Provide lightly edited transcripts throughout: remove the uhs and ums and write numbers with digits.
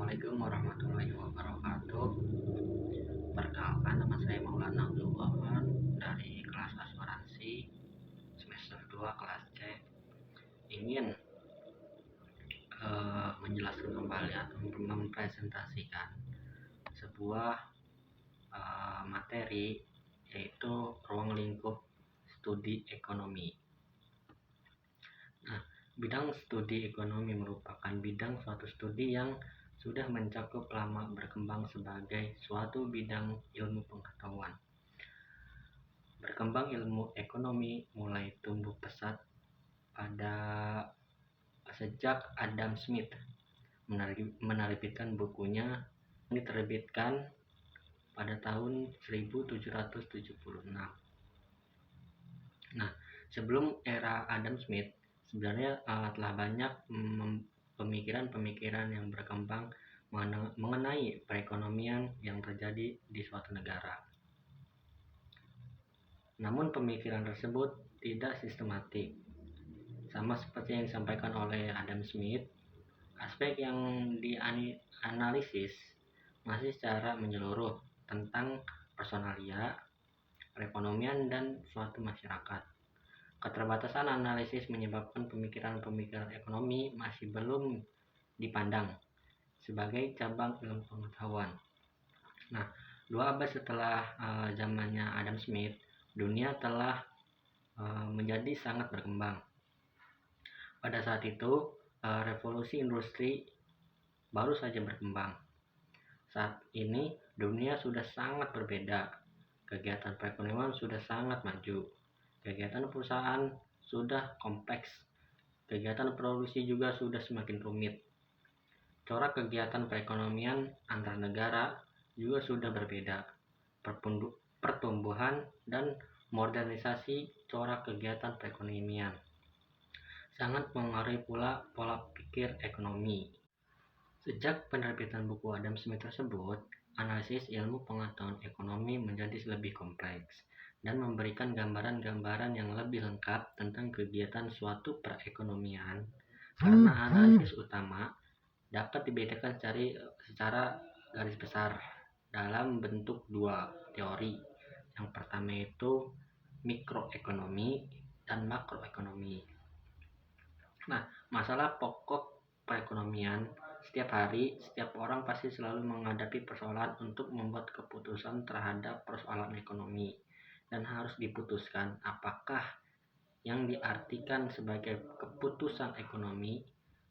Assalamualaikum warahmatullahi wabarakatuh. Perkenalkan, nama saya Maulana Abdul Wahab dari kelas asuransi semester 2 kelas C. Ingin menjelaskan kembali atau mempresentasikan sebuah materi, yaitu ruang lingkup studi ekonomi. Nah, bidang studi ekonomi merupakan bidang suatu studi yang sudah mencakup lama berkembang sebagai suatu bidang ilmu pengetahuan. Berkembang ilmu ekonomi mulai tumbuh pesat pada sejak Adam Smith menerbitkan bukunya yang diterbitkan pada tahun 1776. Nah, sebelum era Adam Smith, sebenarnya telah banyak pemikiran-pemikiran yang berkembang mengenai perekonomian yang terjadi di suatu negara. Namun pemikiran tersebut tidak sistematik. Sama seperti yang disampaikan oleh Adam Smith, aspek yang dianalisis masih secara menyeluruh tentang personalia, perekonomian, dan suatu masyarakat. Keterbatasan analisis menyebabkan pemikiran-pemikiran ekonomi masih belum dipandang sebagai cabang ilmu pengetahuan. Nah, 2 abad setelah zamannya Adam Smith, dunia telah menjadi sangat berkembang. Pada saat itu, revolusi industri baru saja berkembang. Saat ini, dunia sudah sangat berbeda. Kegiatan perekonomian sudah sangat maju. Kegiatan perusahaan sudah kompleks. Kegiatan produksi juga sudah semakin rumit. Corak kegiatan perekonomian antar negara juga sudah berbeda. Pertumbuhan dan modernisasi corak kegiatan perekonomian sangat mengaruhi pula pola pikir ekonomi. Sejak penerbitan buku Adam Smith tersebut, analisis ilmu pengetahuan ekonomi menjadi lebih kompleks dan memberikan gambaran-gambaran yang lebih lengkap tentang kegiatan suatu perekonomian, karena analisis utama dapat dibedakan secara garis besar dalam bentuk 2 teori. Yang pertama itu mikroekonomi dan makroekonomi. Nah, masalah pokok perekonomian, setiap hari, setiap orang pasti selalu menghadapi persoalan untuk membuat keputusan terhadap persoalan ekonomi, dan harus diputuskan apakah yang diartikan sebagai keputusan ekonomi.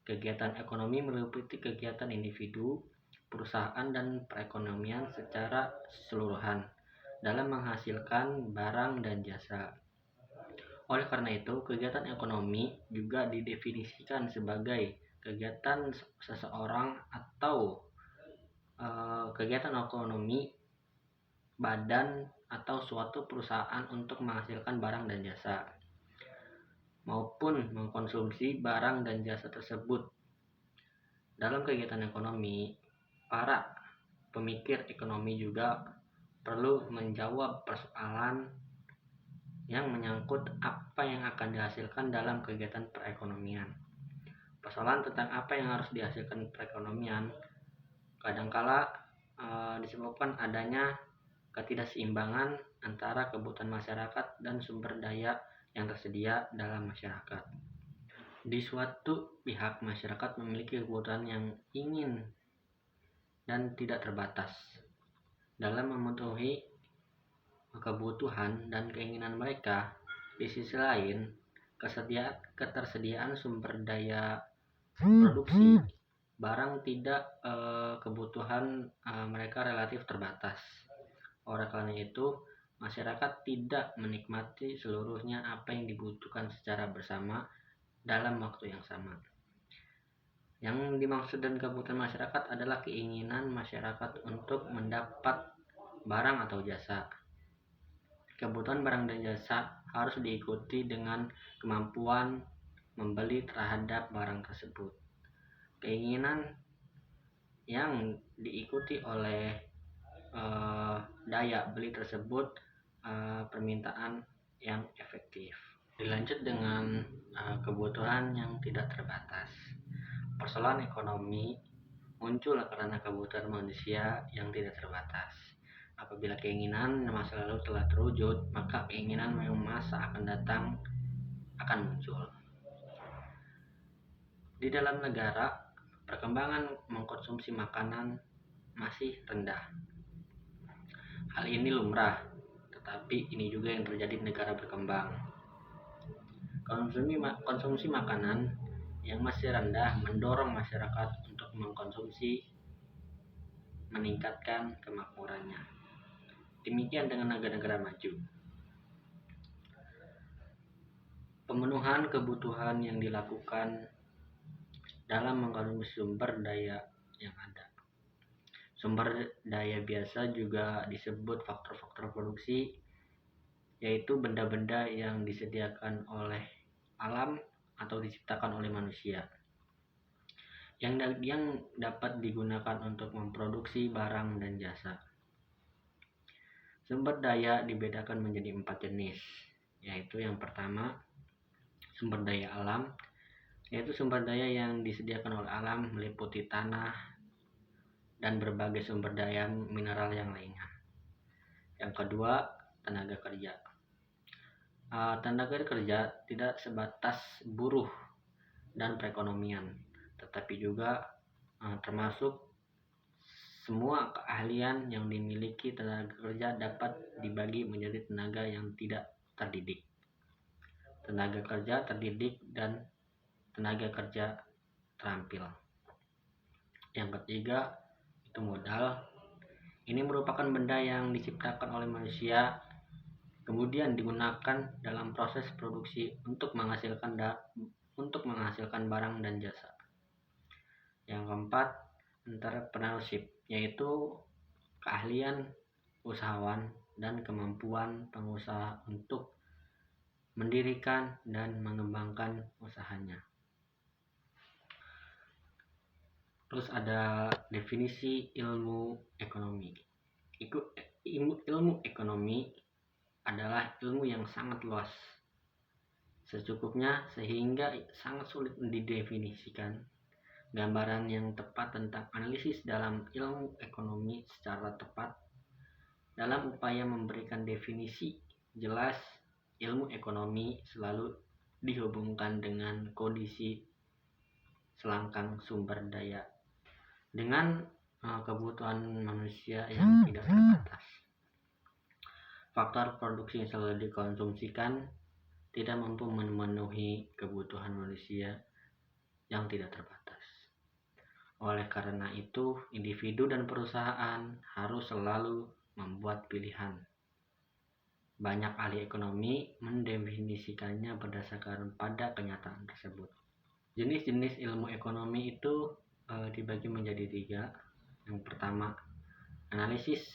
Kegiatan ekonomi meliputi kegiatan individu, perusahaan, dan perekonomian secara keseluruhan dalam menghasilkan barang dan jasa. Oleh karena itu, kegiatan ekonomi juga didefinisikan sebagai kegiatan seseorang atau kegiatan ekonomi badan atau suatu perusahaan untuk menghasilkan barang dan jasa, maupun mengkonsumsi barang dan jasa tersebut. Dalam kegiatan ekonomi, para pemikir ekonomi juga perlu menjawab persoalan yang menyangkut apa yang akan dihasilkan dalam kegiatan perekonomian. Persoalan tentang apa yang harus dihasilkan perekonomian kadangkala disebabkan adanya ketidakseimbangan antara kebutuhan masyarakat dan sumber daya yang tersedia dalam masyarakat. Di suatu pihak, masyarakat memiliki kebutuhan yang ingin dan tidak terbatas. Dalam memenuhi kebutuhan dan keinginan mereka, di sisi lain, ketersediaan sumber daya produksi barang tidak kebutuhan mereka relatif terbatas. Oleh karena itu, masyarakat tidak menikmati seluruhnya apa yang dibutuhkan secara bersama dalam waktu yang sama. Yang dimaksud dengan kebutuhan masyarakat adalah keinginan masyarakat untuk mendapat barang atau jasa. Kebutuhan barang dan jasa harus diikuti dengan kemampuan membeli terhadap barang tersebut. Keinginan yang diikuti oleh daya beli tersebut, permintaan yang efektif. Dilanjut dengan kebutuhan yang tidak terbatas. Persoalan ekonomi muncul karena kebutuhan manusia yang tidak terbatas. Apabila keinginan masa lalu telah terwujud, maka keinginan yang masa akan datang akan muncul. Di dalam negara, perkembangan mengkonsumsi makanan masih rendah. Hal ini lumrah, tetapi ini juga yang terjadi di negara berkembang. Konsumsi makanan yang masih rendah mendorong masyarakat untuk mengkonsumsi, meningkatkan kemakmurannya. Demikian dengan negara-negara maju. Pemenuhan kebutuhan yang dilakukan dalam mengkonsumsi sumber daya yang ada. Sumber daya biasa juga disebut faktor-faktor produksi, yaitu benda-benda yang disediakan oleh alam atau diciptakan oleh manusia, yang dapat digunakan untuk memproduksi barang dan jasa. Sumber daya dibedakan menjadi 4 jenis, yaitu yang pertama, sumber daya alam, yaitu sumber daya yang disediakan oleh alam meliputi tanah dan berbagai sumber daya mineral yang lainnya. Yang kedua, tenaga kerja. Tenaga kerja tidak sebatas buruh dan perekonomian, tetapi juga termasuk semua keahlian yang dimiliki tenaga kerja dapat dibagi menjadi tenaga yang tidak terdidik, tenaga kerja terdidik, dan tenaga kerja terampil. Yang ketiga, itu modal. Ini merupakan benda yang diciptakan oleh manusia, kemudian digunakan dalam proses produksi untuk menghasilkan barang dan jasa. Yang keempat, entrepreneurship, yaitu keahlian usahawan dan kemampuan pengusaha untuk mendirikan dan mengembangkan usahanya. Terus ada definisi ilmu ekonomi. Ilmu ekonomi adalah ilmu yang sangat luas, secukupnya sehingga sangat sulit didefinisikan. Gambaran yang tepat tentang analisis dalam ilmu ekonomi secara tepat. Dalam upaya memberikan definisi jelas, ilmu ekonomi selalu dihubungkan dengan kondisi selangkang sumber daya dengan kebutuhan manusia yang tidak terbatas. Faktor produksi yang selalu dikonsumsikan tidak mampu memenuhi kebutuhan manusia yang tidak terbatas. Oleh karena itu, individu dan perusahaan harus selalu membuat pilihan. Banyak ahli ekonomi mendefinisikannya berdasarkan pada kenyataan tersebut. Jenis-jenis ilmu ekonomi itu dibagi menjadi 3. Yang pertama, analisis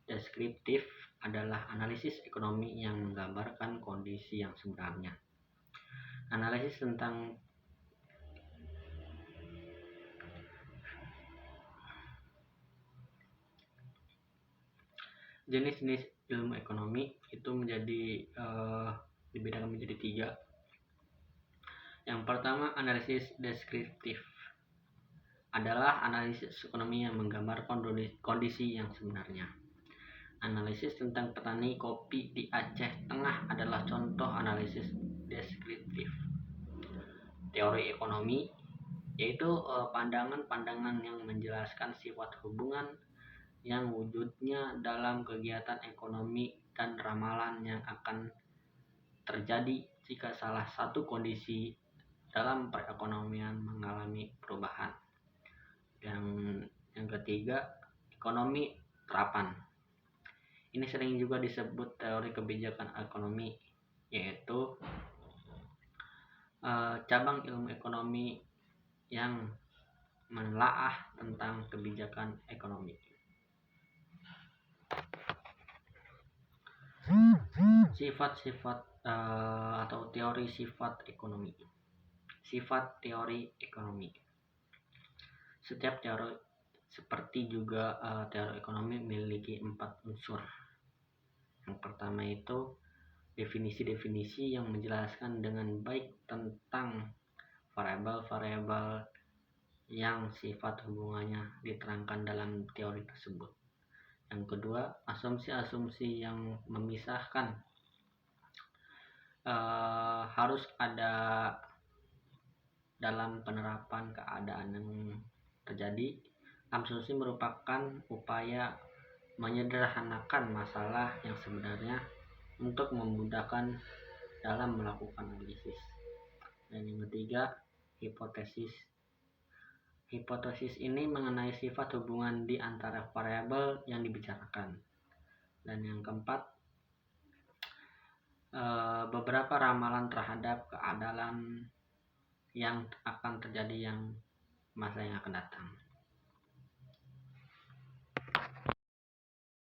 deskriptif adalah analisis ekonomi yang menggambarkan kondisi yang sebenarnya. Analisis tentang jenis-jenis ilmu ekonomi itu dibedakan menjadi 3. Yang pertama, analisis deskriptif adalah analisis ekonomi yang menggambarkan kondisi yang sebenarnya. Analisis tentang petani kopi di Aceh Tengah adalah contoh analisis deskriptif. Teori ekonomi yaitu pandangan-pandangan yang menjelaskan sifat hubungan yang wujudnya dalam kegiatan ekonomi dan ramalan yang akan terjadi jika salah satu kondisi dalam perekonomian mengalami perubahan. Yang ketiga, ekonomi terapan. Ini sering juga disebut teori kebijakan ekonomi, yaitu cabang ilmu ekonomi yang menelaah tentang kebijakan ekonomi. Sifat-sifat atau teori sifat ekonomi. Sifat teori ekonomi. Setiap teori seperti juga teori ekonomi memiliki 4 unsur. Yang pertama itu definisi-definisi yang menjelaskan dengan baik tentang variabel-variabel yang sifat hubungannya diterangkan dalam teori tersebut. Yang kedua, asumsi-asumsi yang memisahkan harus ada dalam penerapan keadaan yang terjadi. Asumsi merupakan upaya menyederhanakan masalah yang sebenarnya untuk memudahkan dalam melakukan analisis. Dan yang ketiga, hipotesis. Hipotesis ini mengenai sifat hubungan di antara variabel yang dibicarakan. Dan yang keempat, beberapa ramalan terhadap keadaan yang akan terjadi yang masa yang akan datang.